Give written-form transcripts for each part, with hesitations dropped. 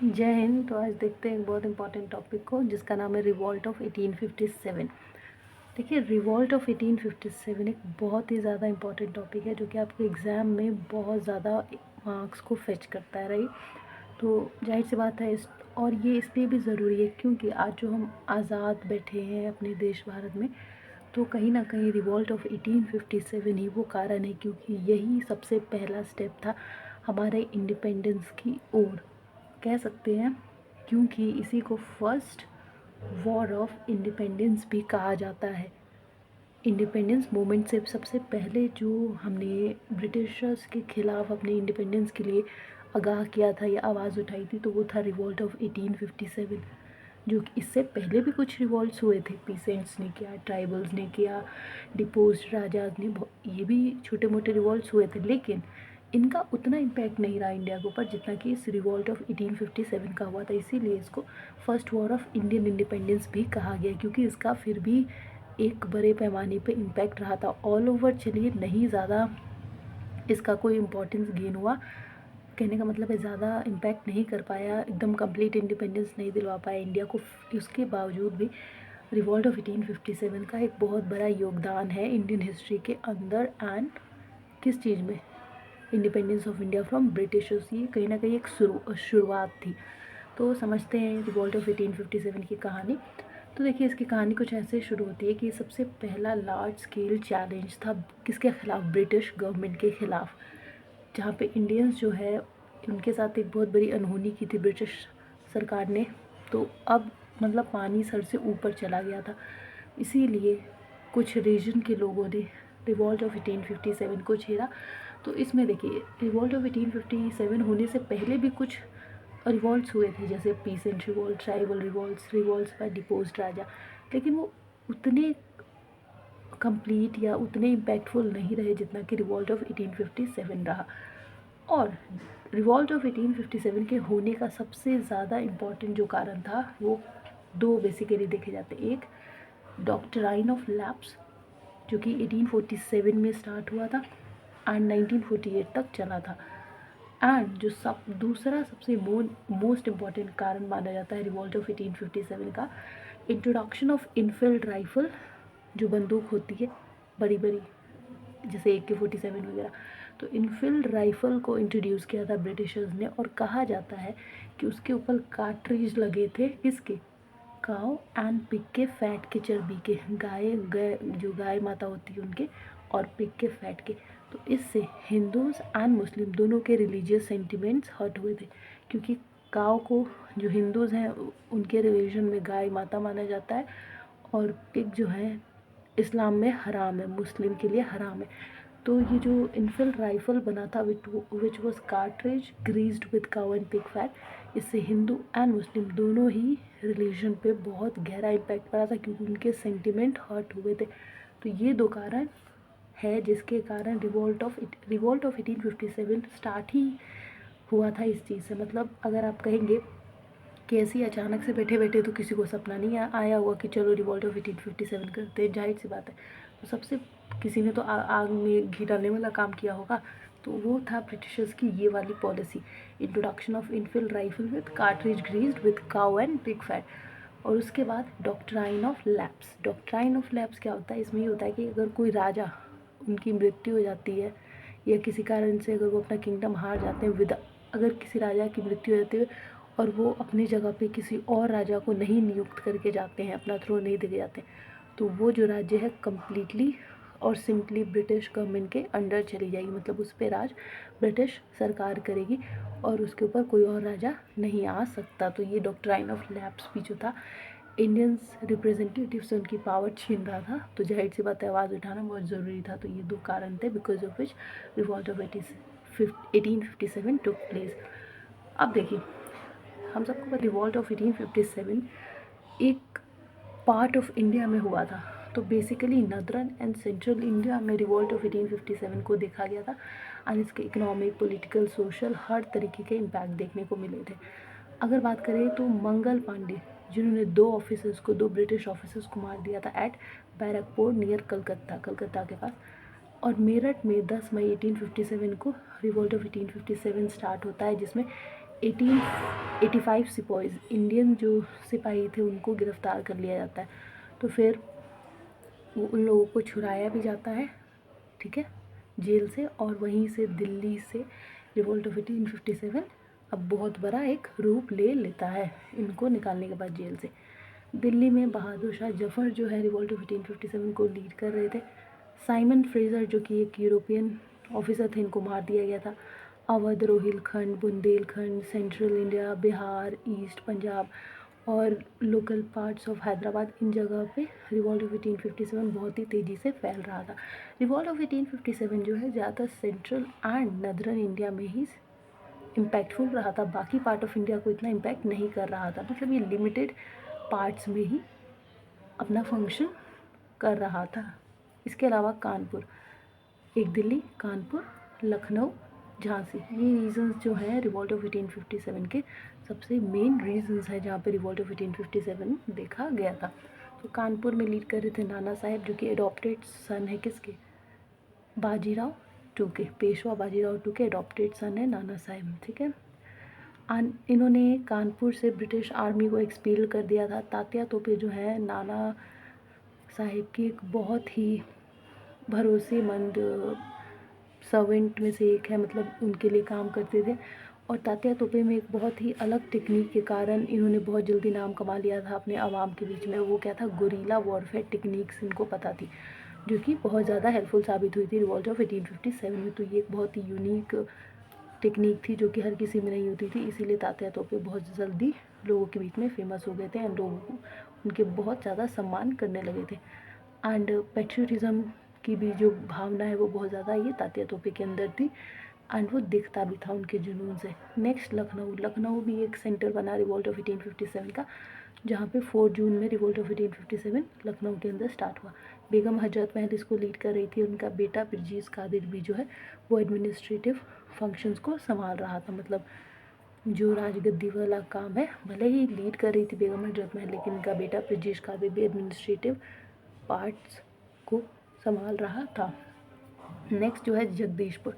जय हिंद। तो आज देखते हैं एक बहुत इंपॉर्टेंट टॉपिक को जिसका नाम है रिवॉल्ट ऑफ 1857। देखिए, रिवॉल्ट ऑफ 1857 एक बहुत ही ज़्यादा इंपॉर्टेंट टॉपिक है जो कि आपके एग्ज़ाम में बहुत ज़्यादा मार्क्स को फेच करता है, राइट। तो जाहिर सी बात है और ये इसलिए भी ज़रूरी है क्योंकि आज जो हम आज़ाद बैठे हैं अपने देश भारत में, तो कहीं ना कहीं रिवॉल्ट ऑफ 1857 ही वो कारण है, क्योंकि यही सबसे पहला स्टेप था हमारे इंडिपेंडेंस की ओर, कह सकते हैं। क्योंकि इसी को फर्स्ट वॉर ऑफ इंडिपेंडेंस भी कहा जाता है। इंडिपेंडेंस मूवमेंट से सबसे पहले जो हमने ब्रिटिशर्स के ख़िलाफ़ अपने इंडिपेंडेंस के लिए आगाह किया था या आवाज़ उठाई थी, तो वो था रिवॉल्ट ऑफ 1857। जो कि इससे पहले भी कुछ रिवॉल्ट्स हुए थे, पीसेंट्स ने किया, ट्राइबल्स ने किया, डिपोज्ड राजाज ने, ये भी छोटे मोटे रिवॉल्ट्स हुए थे, लेकिन इनका उतना इम्पैक्ट नहीं रहा इंडिया के ऊपर जितना कि इस रिवॉल्ट ऑफ 1857 का हुआ था। इसीलिए इसको first war of Indian independence भी कहा गया, क्योंकि इसका फिर भी एक बड़े पैमाने पे इम्पैक्ट रहा था ऑल ओवर। चलिए, नहीं ज़्यादा इसका कोई इम्पोर्टेंस गेन हुआ, कहने का मतलब है ज़्यादा इम्पैक्ट नहीं कर पाया, एकदम कंप्लीट इंडिपेंडेंस नहीं दिलवा पाया इंडिया को। उसके बावजूद भी रिवॉल्ट ऑफ 1857 का एक बहुत बड़ा योगदान है इंडियन हिस्ट्री के अंदर। एंड किस चीज़ में? Independence of India from Britishers. ये कहीं ना कहीं एक शुरुआत थी। तो समझते हैं रिवॉल्ट ऑफ 1857 की कहानी। तो देखिए, इसकी कहानी कुछ ऐसे शुरू होती है कि सबसे पहला लार्ज स्केल चैलेंज था किसके ख़िलाफ़? ब्रिटिश गवर्नमेंट के ख़िलाफ़, जहाँ पे इंडियंस जो है उनके साथ एक बहुत बड़ी अनहोनी की थी ब्रिटिश सरकार ने। तो अब मतलब पानी सर से ऊपर चला गया था, इसीलिए कुछ रीजन के लोगों ने रिवॉल्ट ऑफ 1857 को छेड़ा। तो इसमें देखिए, रिवॉल्ट ऑफ 1857 होने से पहले भी कुछ रिवॉल्ट्स हुए थे, जैसे peasant revolt, tribal revolts by deposed raja, लेकिन वो उतने कंप्लीट या उतने इम्पैक्टफुल नहीं रहे जितना कि रिवॉल्ट ऑफ 1857 रहा। और रिवॉल्ट ऑफ 1857 के होने का सबसे ज़्यादा इम्पॉर्टेंट जो कारण था, वो दो बेसिकली देखे जाते हैं। एक, डॉक्ट्राइन ऑफ लैप्स, जो कि 1847 में स्टार्ट हुआ था एंड 1948 तक चला था। एंड जो दूसरा सबसे मोस्ट इम्पॉर्टेंट कारण माना जाता है रिवॉल्ट ऑफ 1857 का, इंट्रोडक्शन ऑफ इनफील्ड राइफल, जो बंदूक होती है बड़ी बड़ी, जैसे AK-47 वगैरह। तो इनफील्ड राइफल को इंट्रोड्यूस किया था ब्रिटिशर्स ने, और कहा जाता है कि उसके ऊपर कार्ट्रिज लगे थे, किसके? काउ एंड पिग के फैट के, चर्बी के, जो गाय माता होती है उनके, और पिग के फैट के। तो इससे हिंदूज एंड मुस्लिम दोनों के रिलीजियस सेंटिमेंट्स हर्ट हुए थे, क्योंकि काउ को जो हिंदूज़ हैं उनके रिलीजन में गाय माता माना जाता है, और पिग जो है इस्लाम में हराम है, मुस्लिम के लिए हराम है। तो ये जो इनफील्ड राइफल बना था which was cartridge greased with cow and pig fat, इससे हिंदू एंड मुस्लिम दोनों ही रिलीजन पे बहुत गहरा इम्पैक्ट पड़ा था, क्योंकि उनके सेंटिमेंट हर्ट हुए थे। तो ये दो कारण है जिसके कारण रिवॉल्ट ऑफ 1857 स्टार्ट ही हुआ था इस चीज़ से। मतलब अगर आप कहेंगे कि ऐसे अचानक से बैठे बैठे तो किसी को सपना नहीं आया हुआ कि चलो रिवॉल्ट ऑफ 1857 करते हैं, जाहिर सी बात है। तो सबसे किसी ने तो आग में घी डालने वाला काम किया होगा। तो वो था ब्रिटिशर्स की ये वाली policy, introduction of Enfield rifle with cartridge greased with cow and pig fat. और उसके बाद doctrine of lapse. Doctrine of lapse क्या होता है? इसमें ये होता है कि अगर कोई राजा, उनकी मृत्यु हो जाती है या किसी कारण से अगर वो अपना किंगडम हार जाते हैं, अगर किसी राजा की मृत्यु हो जाती है और वो अपनी जगह पे किसी और राजा को नहीं नियुक्त करके जाते हैं, अपना थ्रोन नहीं देके जाते, तो वो जो राज्य है कम्प्लीटली और सिंपली ब्रिटिश गवर्नमेंट के अंडर चली जाएगी। मतलब उस पर राज ब्रिटिश सरकार करेगी और उसके ऊपर कोई और राजा नहीं आ सकता। तो ये डॉक्ट्राइन ऑफ लैप्स भी जो था, इंडियंस रिप्रेजेंटेटिव से उनकी पावर छीन रहा था। तो जाहिर सी बात है, आवाज़ उठाना बहुत ज़रूरी था। तो ये दो कारण थे because of which revolt of 1857 took place. अब देखिए, हम सबको पता रिवॉल्ट ऑफ 1857 एक पार्ट ऑफ इंडिया में हुआ था। तो बेसिकली नदरन एंड सेंट्रल इंडिया में रिवॉल्ट ऑफ 1857 को देखा गया था, और इसके इकोनॉमिक, पॉलिटिकल, सोशल हर तरीके के इम्पैक्ट देखने को मिले थे। अगर बात करें तो मंगल पांडे, जिन्होंने दो ब्रिटिश ऑफिसर्स को मार दिया था एट बैरकपुर नियर कलकत्ता के पास। और मेरठ में 10 मई 1857 को रिवॉल्ट ऑफ 1857 स्टार्ट होता है, जिसमें 18 85 सिपाहीज इंडियन जो सिपाही थे उनको गिरफ़्तार कर लिया जाता है। तो फिर उन लोगों को छुड़ाया भी जाता है, ठीक है, जेल से, और वहीं से दिल्ली से रिवॉल्ट ऑफ 1857 अब बहुत बड़ा एक रूप ले लेता है इनको निकालने के बाद जेल से। दिल्ली में बहादुर शाह जफ़र जो है रिवॉल्ट ऑफ 1857 को लीड कर रहे थे। साइमन फ्रेज़र जो कि एक यूरोपियन ऑफिसर थे, इनको मार दिया गया था। Awadh, Rohilkhand, Bundelkhand, central India, Bihar, east Punjab और लोकल पार्ट्स ऑफ हैदराबाद, इन जगह पे रिवॉल्ट ऑफ 1857 बहुत ही तेज़ी से फैल रहा था। रिवॉल्ट ऑफ 1857 जो है ज़्यादातर सेंट्रल एंड नदरन इंडिया में ही इम्पैक्टफुल रहा था, बाकी पार्ट ऑफ इंडिया को इतना इम्पैक्ट नहीं कर रहा था, मतलब ये लिमिटेड पार्ट्स में ही अपना फंक्शन कर रहा था। इसके अलावा कानपुर, एक दिल्ली, कानपुर, लखनऊ, झांसी, ये रीजन्स जो हैं रिवॉल्ट ऑफ 1857 के सबसे मेन रीजन्स हैं जहाँ पे रिवॉल्ट ऑफ 1857 देखा गया था। तो कानपुर में लीड कर रहे थे नाना साहेब जो कि एडॉप्टेड सन है किसके, बाजीराव टूके, पेशवा बाजीराव टूके एडॉप्टेड सन है नाना साहेब, ठीक है। इन्होंने कानपुर से ब्रिटिश आर्मी को एक्सपील कर दिया था। तात्या तोपे जो है नाना साहिब की एक बहुत ही भरोसेमंद सर्वेंट में से एक है, मतलब उनके लिए काम करते थे। और तात्या तोपे में एक बहुत ही अलग टेक्निक के कारण इन्होंने बहुत जल्दी नाम कमा लिया था अपने आवाम के बीच में। वो क्या था, गुरीला वॉरफेयर टेक्निक्स इनको पता थी, जो कि बहुत ज़्यादा हेल्पफुल साबित हुई थी रिवॉल्ट ऑफ 1857 में। तो ये एक बहुत ही यूनिक टेक्निक थी जो कि हर किसी में नहीं होती थी, इसीलिए तात्या तोपे बहुत जल्दी लोगों के बीच में फेमस हो गए थे एंड लोग उनके बहुत ज़्यादा सम्मान करने लगे थे। एंड पेट्रियटिज़म की भी जो भावना है वो बहुत ज़्यादा ये तात्या तोपे के अंदर थी एंड वो दिखता भी था उनके जुनून से। नेक्स्ट लखनऊ, लखनऊ भी एक सेंटर बना रिवॉल्ट ऑफ 1857 का, जहाँ पे 4 जून में रिवॉल्ट ऑफ 1857 लखनऊ के अंदर स्टार्ट हुआ। बेगम हजरत महल इसको लीड कर रही थी, उनका बेटा पिरजीज़ कादिर भी जो है वो एडमिनिस्ट्रेटिव फंक्शंस को संभाल रहा था, मतलब जो राजगद्दी वाला काम है भले ही लीड कर रही थी बेगम हजरत महल, लेकिन इनका बेटा पिरजीज़ कादिर भी एडमिनिस्ट्रेटिव पार्ट्स को संभाल रहा था। नेक्स्ट जो है जगदीशपुर,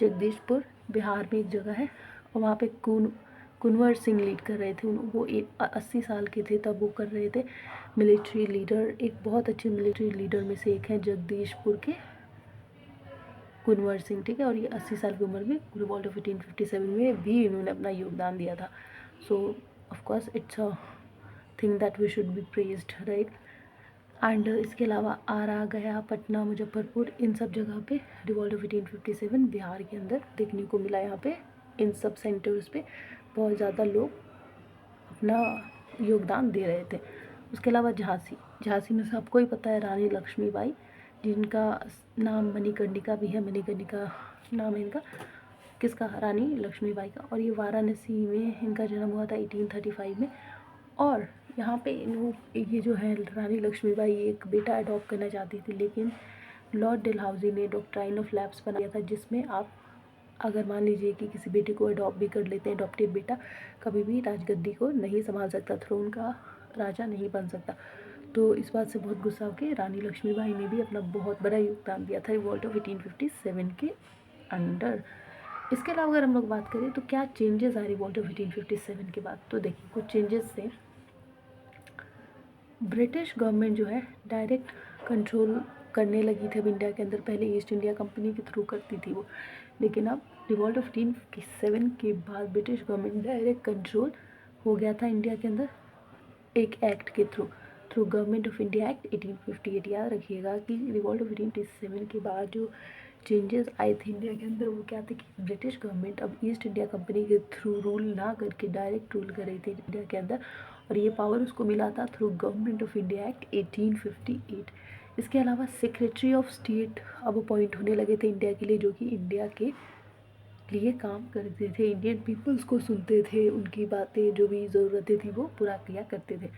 जगदीशपुर बिहार में एक जगह है और वहाँ पे कुंवर सिंह लीड कर रहे थे। वो 80 साल के थे तब वो कर रहे थे मिलिट्री लीडर, एक बहुत अच्छे मिलिट्री लीडर में से एक है जगदीशपुर के कुंवर सिंह, ठीक है। और ये 80 साल की उम्र में रिवॉल्ट ऑफ 1857 में भी इन्होंने अपना योगदान दिया था। So of course it's a thing that we should be praised, right. And इसके अलावा आरा, गया, पटना, मुजफ्फरपुर, इन सब जगह पे रिवॉल्ट ऑफ 1857 बिहार के अंदर देखने को मिला। यहाँ पे इन सब सेंटर्स पे बहुत ज़्यादा लोग अपना योगदान दे रहे थे। उसके अलावा झांसी, झांसी में सबको ही पता है रानी लक्ष्मीबाई, जिनका नाम मणिकर्णिका भी है, मणिकर्णिका नाम है इनका, किसका, रानी लक्ष्मीबाई का। और ये वाराणसी में इनका जन्म हुआ था 1835 में। और यहाँ पे ये जो है रानी लक्ष्मीबाई एक बेटा अडॉप्ट करना चाहती थी, लेकिन लॉर्ड डलहौजी ने डॉक्ट्राइन ऑफ लैप्स बनाया था, जिसमें आप अगर मान लीजिए कि किसी बेटे को अडॉप्ट भी कर लेते हैं, अडॉप्टेड बेटा कभी भी राजगद्दी को नहीं संभाल सकता, थ्रोन का राजा नहीं बन सकता। तो इस बात से बहुत गुस्सा होकर रानी लक्ष्मीबाई ने भी अपना बहुत बड़ा योगदान दिया था रिवॉल्ट ऑफ 1857 के अंडर। इसके अलावा अगर हम लोग बात करें तो क्या चेंजेस आए रिवॉल्ट ऑफ 1857 के बाद, तो देखिए कुछ चेंजेस थे। ब्रिटिश गवर्नमेंट जो है डायरेक्ट कंट्रोल करने लगी थी अब इंडिया के अंदर। पहले ईस्ट इंडिया कंपनी के थ्रू करती थी वो, लेकिन अब रिवॉल्ट ऑफ 1857 के बाद ब्रिटिश गवर्नमेंट डायरेक्ट कंट्रोल हो गया था इंडिया के अंदर एक एक्ट के through government of India act 1858। याद रखिएगा कि रिवॉल्ट ऑफ 1857 के बाद जो चेंजेस आए थे इंडिया के अंदर वो क्या थे कि ब्रिटिश गवर्नमेंट अब ईस्ट इंडिया कंपनी के थ्रू रूल ना करके डायरेक्ट रूल कर रही थी इंडिया के अंदर, और ये पावर उसको मिला था through government of India act 1858। इसके अलावा सेक्रेटरी ऑफ स्टेट अब अपॉइंट होने लगे थे इंडिया के लिए, जो कि इंडिया के लिए काम करते थे, इंडियन पीपल्स को सुनते थे, उनकी बातें जो भी ज़रूरतें थी वो पूरा किया करते थे।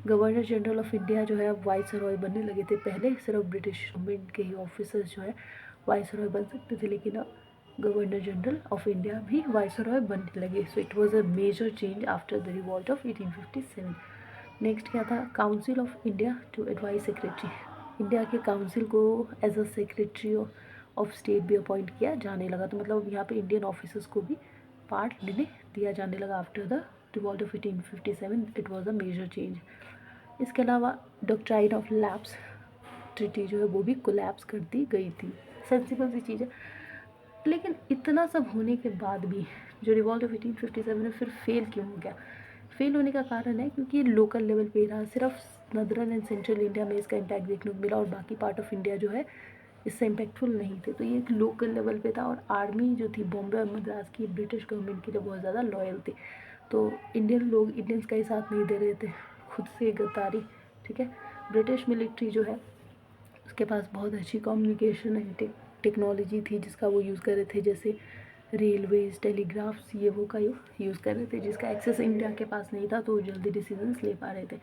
गवर्नर जनरल ऑफ इंडिया जो है अब वाइसरॉय बनने लगे थे। पहले सिर्फ ब्रिटिश गवर्नमेंट के ही ऑफिसर्स जो है वाइसरॉय बन सकते थे, लेकिन अब गवर्नर जनरल ऑफ इंडिया भी वाइसरॉय बनने लगे। So it was a major change after the revolt of 1857। Next क्या था, council of India to advise secretary, India के काउंसिल को as a secretary of state भी अपॉइंट किया जाने लगा। तो मतलब यहाँ पे इंडियन ऑफिसर्स को भी पार्ट लेने दिया जाने लगा after the revolt of 1857 it was a major change. इसके अलावा डॉक्ट्राइन ऑफ लैप्स ट्रिटी जो है वो भी कोलैप्स कर दी गई थी। सेंसिबल सी चीज़ है। लेकिन इतना सब होने के बाद भी जो रिवॉल्ट ऑफ 1857 है फिर फेल क्यों हो गया? फेल होने का कारण है क्योंकि ये लोकल लेवल पे रहा, सिर्फ नदरन एंड सेंट्रल इंडिया में इसका इम्पैक्ट देखने को मिला और बाकी पार्ट ऑफ इंडिया जो है इससे इम्पैक्टफुल नहीं थे। तो ये एक लोकल लेवल पे था और आर्मी जो थी बॉम्बे और मद्रास की ब्रिटिश गवर्नमेंट के लिए बहुत ज़्यादा लॉयल थी। तो इंडियन लोग इंडियंस का ही साथ नहीं दे रहे थे, खुद से गद्दारी। ठीक है, ब्रिटिश मिलिट्री जो है उसके पास बहुत अच्छी कम्युनिकेशन एंड टेक्नोलॉजी थी जिसका वो यूज़ कर रहे थे, जैसे रेलवेज, टेलीग्राफ्स, ये वो का यूज़ कर रहे थे, जिसका एक्सेस इंडिया के पास नहीं था, तो वो जल्दी डिसीजंस ले पा रहे थे।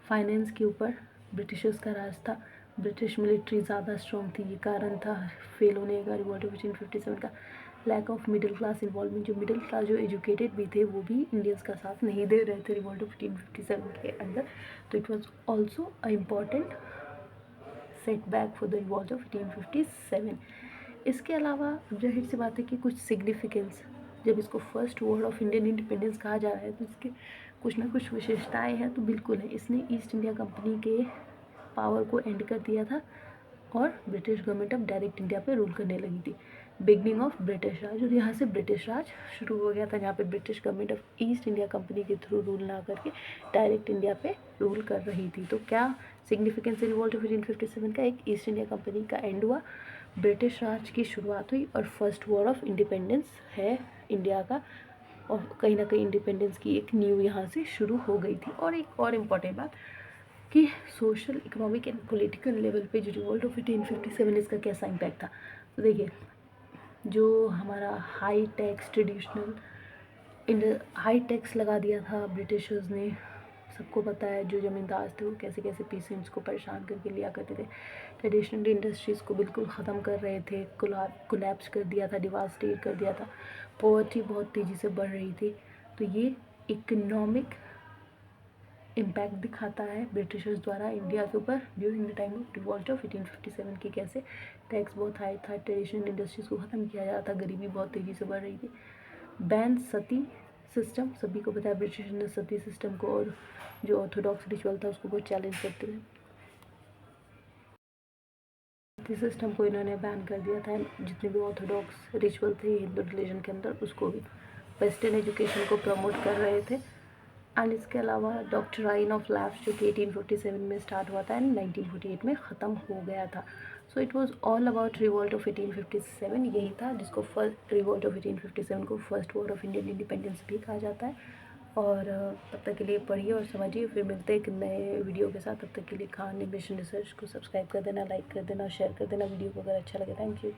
फाइनेंस के ऊपर ब्रिटिशर्स का राज था, ब्रिटिश मिलिट्री ज़्यादा स्ट्रॉन्ग थी, ये कारण था फेल होने का रिवॉल्ट ऑफ 1857 का। Lack of middle class involvement, जो मिडिल क्लास जो एजुकेटेड भी थे वो भी इंडियंस का साथ नहीं दे रहे थे रिवॉल्ट ऑफ 1857 के अंदर। तो it was also a important setback for the revolt of 1857। इसके अलावा जाहिर सी बात है कि कुछ सिग्निफिकेंस, जब इसको first war of Indian independence कहा जा रहा है तो इसके कुछ ना कुछ विशेषताएं हैं, तो बिल्कुल है। इसने ईस्ट इंडिया कंपनी के पावर को एंड कर दिया था और ब्रिटिश गवर्नमेंट अब डायरेक्ट इंडिया पे रूल करने लगी थी। बिगनिंग ऑफ ब्रिटिश राज, और यहाँ से ब्रिटिश राज शुरू हो गया था जहाँ पे British government of east India company के थ्रू रूल ना करके डायरेक्ट इंडिया पे रूल कर रही थी। तो क्या सिग्निफिकेंस है रिवॉल्ट ऑफ 1857 का? एक, ईस्ट इंडिया कंपनी का एंड हुआ, ब्रिटिश राज की शुरुआत हुई और फर्स्ट वॉर ऑफ इंडिपेंडेंस है इंडिया का, और कहीं ना कहीं इंडिपेंडेंस की एक न्यू यहाँ से शुरू हो गई थी। और एक और इम्पॉर्टेंट बात कि social, economic and political level पे जो रिवॉल्ट ऑफ 1857 इसका कैसा इम्पैक्ट था। तो देखिए, जो हमारा high tax traditional high tax लगा दिया था ब्रिटिशर्स ने, सबको पता है जो ज़मींदार थे वो कैसे कैसे पीसेंट्स को परेशान करके लिया करते थे, ट्रेडिशनल इंडस्ट्रीज़ को बिल्कुल ख़त्म कर रहे थे, कोलैप्स कर दिया था, डिवास्टेट कर दिया था, पॉवर्टी बहुत तेज़ी से बढ़ रही थी। तो ये इकोनॉमिक इम्पैक्ट दिखाता है ब्रिटिशर्स द्वारा इंडिया के ऊपर during the time of revolt of 1857 की, कैसे टैक्स बहुत हाई था, ट्रेडिशनल इंडस्ट्रीज़ को ख़त्म किया जा रहा था, गरीबी बहुत तेज़ी से बढ़ रही थी। बैन सती सिस्टम, सभी को पता है ब्रिटिश ने सती सिस्टम को और जो ऑर्थोडॉक्स रिचुअल था उसको बहुत चैलेंज करते हुए सती सिस्टम को इन्होंने बैन कर दिया था। जितने भी ऑर्थोडॉक्स रिचुअल थे हिंदू रिलीजन के अंदर उसको भी, वेस्टर्न एजुकेशन को प्रमोट कर रहे थे। एंड इसके अलावा डॉक्ट्राइन ऑफ लैप्स जो कि 1847 में स्टार्ट हुआ था एंड 1948 में ख़त्म हो गया था। सो it was all about revolt of 1857, यही था जिसको फर्स्ट रिवॉल्ट ऑफ 1857 को first war of Indian independence भी कहा जाता है। और तब तक के लिए पढ़िए और समझिए, फिर मिलते हैं एक नए वीडियो के साथ। तब तक के लिए खान एनिमेशन रिसर्च को सब्सक्राइब कर देना, लाइक कर देना, शेयर कर देना वीडियो को अगर अच्छा लगे। Thank you.